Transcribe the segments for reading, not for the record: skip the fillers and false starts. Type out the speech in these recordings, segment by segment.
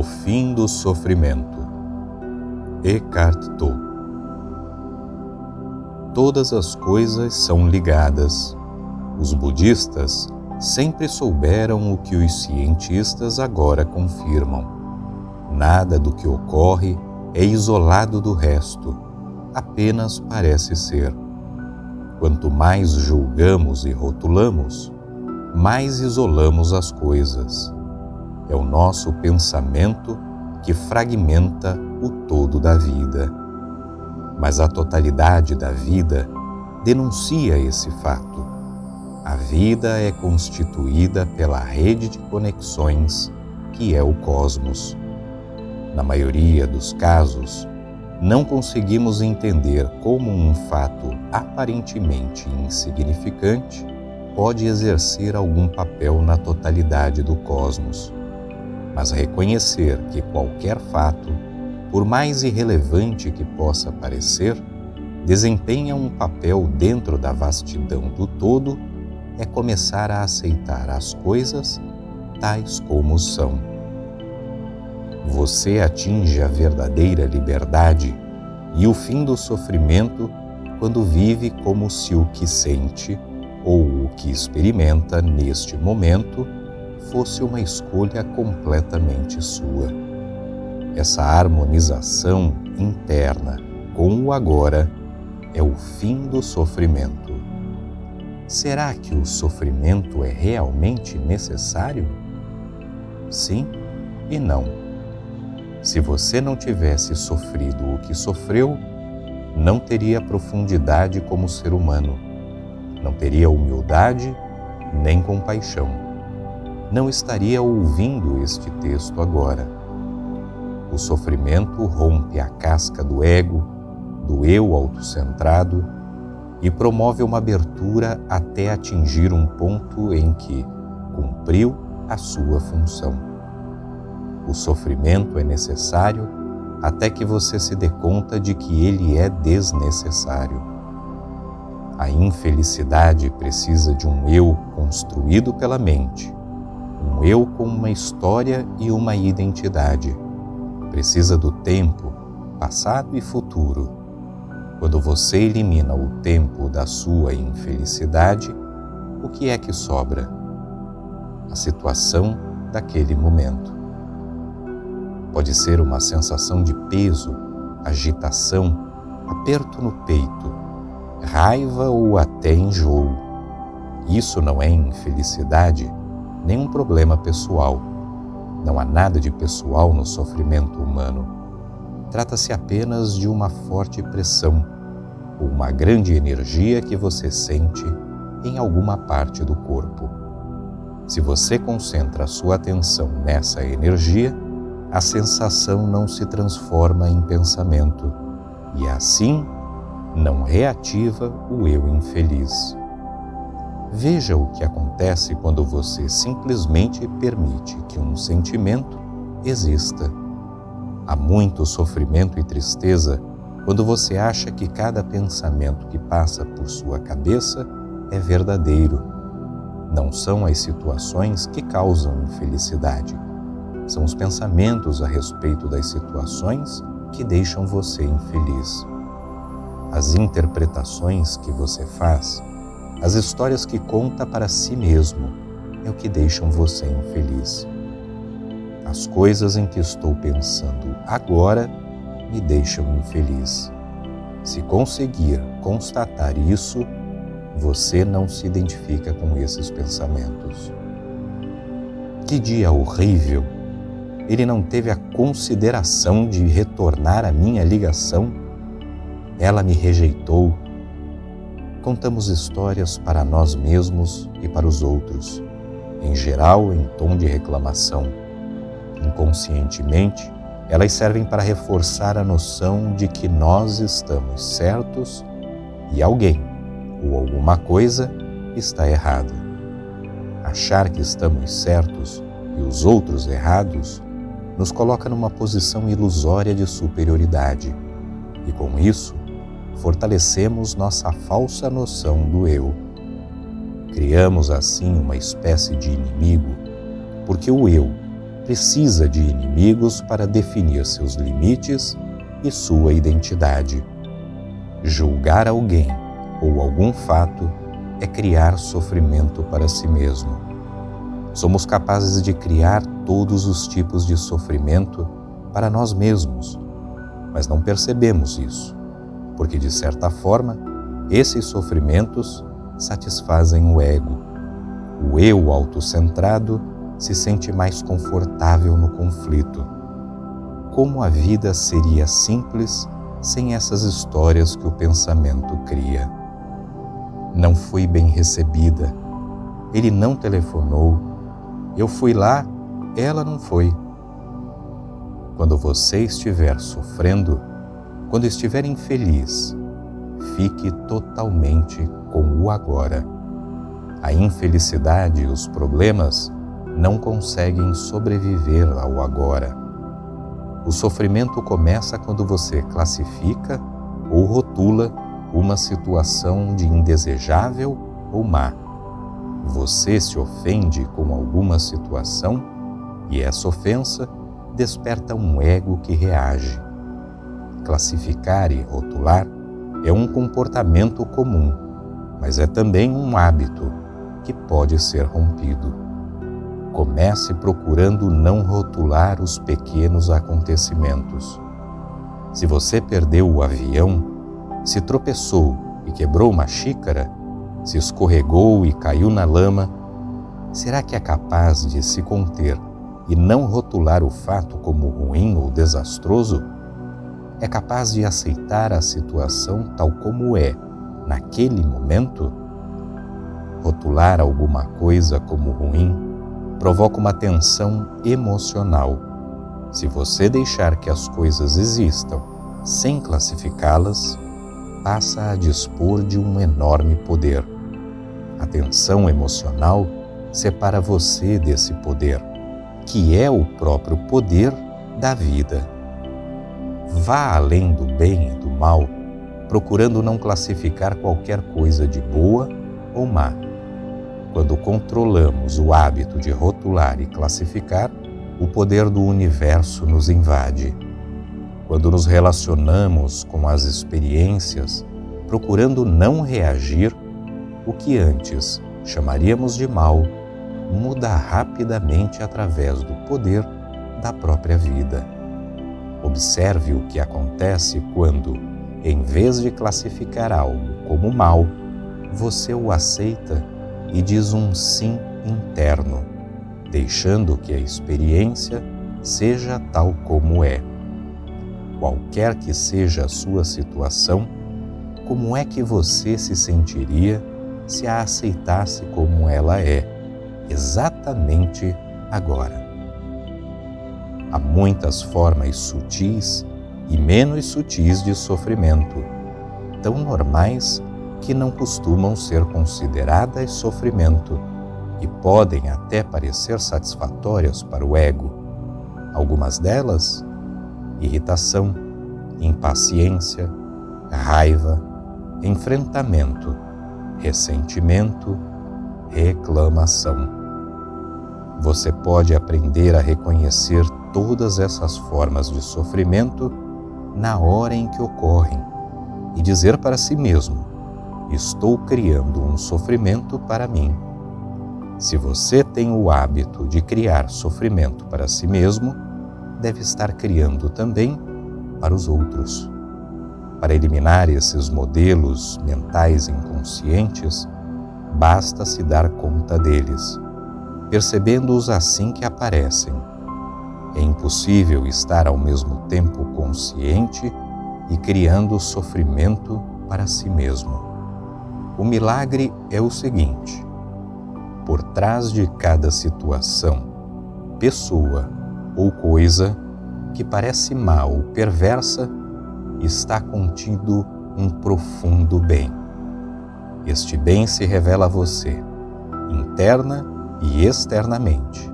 fim do sofrimento. Eckhart Tolle. Todas as coisas são ligadas. Os budistas sempre souberam o que os cientistas agora confirmam. Nada do que ocorre é isolado do resto, apenas parece ser. Quanto mais julgamos e rotulamos, mais isolamos as coisas. É o nosso pensamento que fragmenta o todo da vida. Mas a totalidade da vida denuncia esse fato. A vida é constituída pela rede de conexões que é o cosmos. Na maioria dos casos, não conseguimos entender como um fato aparentemente insignificante pode exercer algum papel na totalidade do cosmos. Mas reconhecer que qualquer fato, por mais irrelevante que possa parecer, desempenha um papel dentro da vastidão do todo, é começar a aceitar as coisas tais como são. Você atinge a verdadeira liberdade e o fim do sofrimento quando vive como se o que sente ou o que experimenta neste momento fosse uma escolha completamente sua. Essa harmonização interna com o agora é o fim do sofrimento. Será que o sofrimento é realmente necessário? Sim e não. Se você não tivesse sofrido o que sofreu, não teria profundidade como ser humano, não teria humildade nem compaixão. Não estaria ouvindo este texto agora. O sofrimento rompe a casca do ego, do eu autocentrado e promove uma abertura até atingir um ponto em que cumpriu a sua função. O sofrimento é necessário até que você se dê conta de que ele é desnecessário. A infelicidade precisa de um eu construído pela mente, um eu com uma história e uma identidade. Precisa do tempo, passado e futuro. Quando você elimina o tempo da sua infelicidade, o que é que sobra? A situação daquele momento. Pode ser uma sensação de peso, agitação, aperto no peito, raiva ou até enjoo. Isso não é infelicidade, nem um problema pessoal. Não há nada de pessoal no sofrimento humano. Trata-se apenas de uma forte pressão, ou uma grande energia que você sente em alguma parte do corpo. Se você concentra a sua atenção nessa energia, a sensação não se transforma em pensamento e, assim, não reativa o eu infeliz. Veja o que acontece quando você simplesmente permite que um sentimento exista. Há muito sofrimento e tristeza quando você acha que cada pensamento que passa por sua cabeça é verdadeiro. Não são as situações que causam infelicidade. São os pensamentos a respeito das situações que deixam você infeliz. As interpretações que você faz, as histórias que conta para si mesmo, é o que deixam você infeliz. As coisas em que estou pensando agora me deixam infeliz. Se conseguir constatar isso, você não se identifica com esses pensamentos. Que dia horrível! Ele não teve a consideração de retornar a minha ligação. Ela me rejeitou. Contamos histórias para nós mesmos e para os outros, em geral em tom de reclamação. Inconscientemente, elas servem para reforçar a noção de que nós estamos certos e alguém ou alguma coisa está errada. Achar que estamos certos e os outros errados nos coloca numa posição ilusória de superioridade e, com isso, fortalecemos nossa falsa noção do eu. Criamos assim uma espécie de inimigo, porque o eu, precisa de inimigos para definir seus limites e sua identidade. Julgar alguém ou algum fato é criar sofrimento para si mesmo. Somos capazes de criar todos os tipos de sofrimento para nós mesmos, mas não percebemos isso, porque de certa forma, esses sofrimentos satisfazem o ego. O eu autocentrado se sente mais confortável no conflito. Como a vida seria simples sem essas histórias que o pensamento cria? Não fui bem recebida. Ele não telefonou. Eu fui lá, ela não foi. Quando você estiver sofrendo, quando estiver infeliz, fique totalmente com o agora. A infelicidade e os problemas não conseguem sobreviver ao agora. O sofrimento começa quando você classifica ou rotula uma situação de indesejável ou má. Você se ofende com alguma situação e essa ofensa desperta um ego que reage. Classificar e rotular é um comportamento comum, mas é também um hábito que pode ser rompido. Comece procurando não rotular os pequenos acontecimentos. Se você perdeu o avião, se tropeçou e quebrou uma xícara, se escorregou e caiu na lama, será que é capaz de se conter e não rotular o fato como ruim ou desastroso? É capaz de aceitar a situação tal como é, naquele momento? Rotular alguma coisa como ruim provoca uma tensão emocional. Se você deixar que as coisas existam sem classificá-las, passa a dispor de um enorme poder. A tensão emocional separa você desse poder, que é o próprio poder da vida. Vá além do bem e do mal, procurando não classificar qualquer coisa de boa ou má. Quando controlamos o hábito de rotular e classificar, o poder do universo nos invade. Quando nos relacionamos com as experiências, procurando não reagir, o que antes chamaríamos de mal, muda rapidamente através do poder da própria vida. Observe o que acontece quando, em vez de classificar algo como mal, você o aceita e diz um sim interno, deixando que a experiência seja tal como é. Qualquer que seja a sua situação, como é que você se sentiria se a aceitasse como ela é, exatamente agora? Há muitas formas sutis e menos sutis de sofrimento, tão normais que não costumam ser consideradas sofrimento e podem até parecer satisfatórias para o ego. Algumas delas: irritação, impaciência, raiva, enfrentamento, ressentimento, reclamação. Você pode aprender a reconhecer todas essas formas de sofrimento na hora em que ocorrem e dizer para si mesmo: estou criando um sofrimento para mim. Se você tem o hábito de criar sofrimento para si mesmo, deve estar criando também para os outros. Para eliminar esses modelos mentais inconscientes, basta se dar conta deles, percebendo-os assim que aparecem. É impossível estar ao mesmo tempo consciente e criando sofrimento para si mesmo. O milagre é o seguinte: por trás de cada situação, pessoa ou coisa que parece má ou perversa, está contido um profundo bem. Este bem se revela a você, interna e externamente,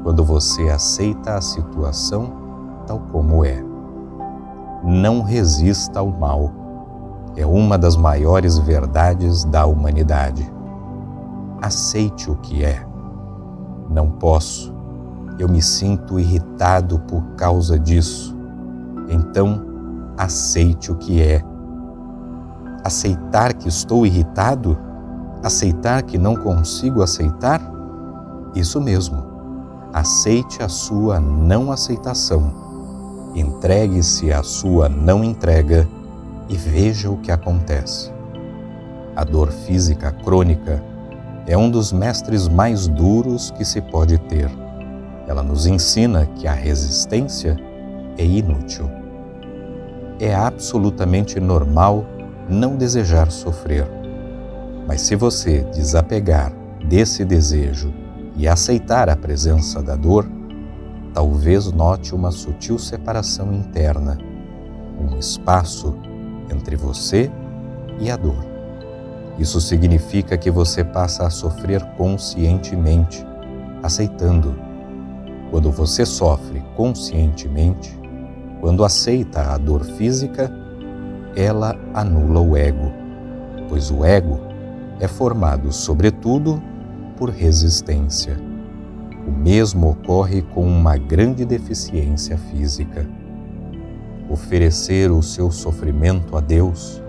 quando você aceita a situação tal como é. Não resista ao mal. É uma das maiores verdades da humanidade. Aceite o que é. Não posso, Eu me sinto irritado por causa disso. Então, aceite o que é. Aceitar que estou irritado? Aceitar que não consigo aceitar? Isso mesmo. Aceite a sua não aceitação. Entregue-se à sua não entrega e veja o que acontece. A dor física crônica é um dos mestres mais duros que se pode ter. Ela nos ensina que a resistência é inútil. É absolutamente normal não desejar sofrer. Mas se você desapegar desse desejo e aceitar a presença da dor, talvez note uma sutil separação interna, um espaço entre você e a dor. Isso significa que você passa a sofrer conscientemente, aceitando. Quando você sofre conscientemente, quando aceita a dor física, ela anula o ego, pois o ego é formado, sobretudo, por resistência. O mesmo ocorre com uma grande deficiência física. Oferecer o seu sofrimento a Deus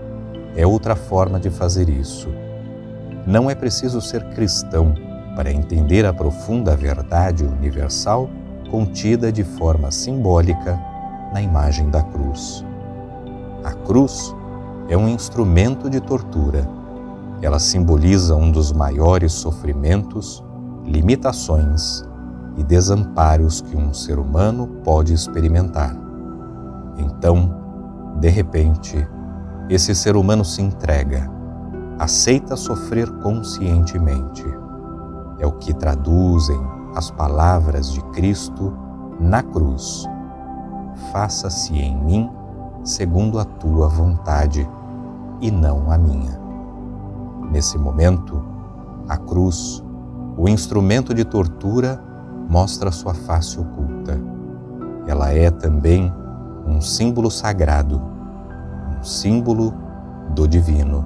é outra forma de fazer isso. Não é preciso ser cristão para entender a profunda verdade universal contida de forma simbólica na imagem da cruz. A cruz é um instrumento de tortura. Ela simboliza um dos maiores sofrimentos, limitações e desamparos que um ser humano pode experimentar. Então, de repente, esse ser humano se entrega, aceita sofrer conscientemente. É o que traduzem as palavras de Cristo na cruz. Faça-se em mim segundo a tua vontade e não a minha. Nesse momento, a cruz, o instrumento de tortura, mostra sua face oculta. Ela é também um símbolo sagrado, um símbolo do divino.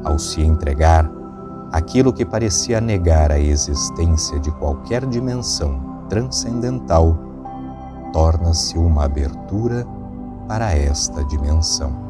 Ao se entregar, aquilo que parecia negar a existência de qualquer dimensão transcendental torna-se uma abertura para esta dimensão.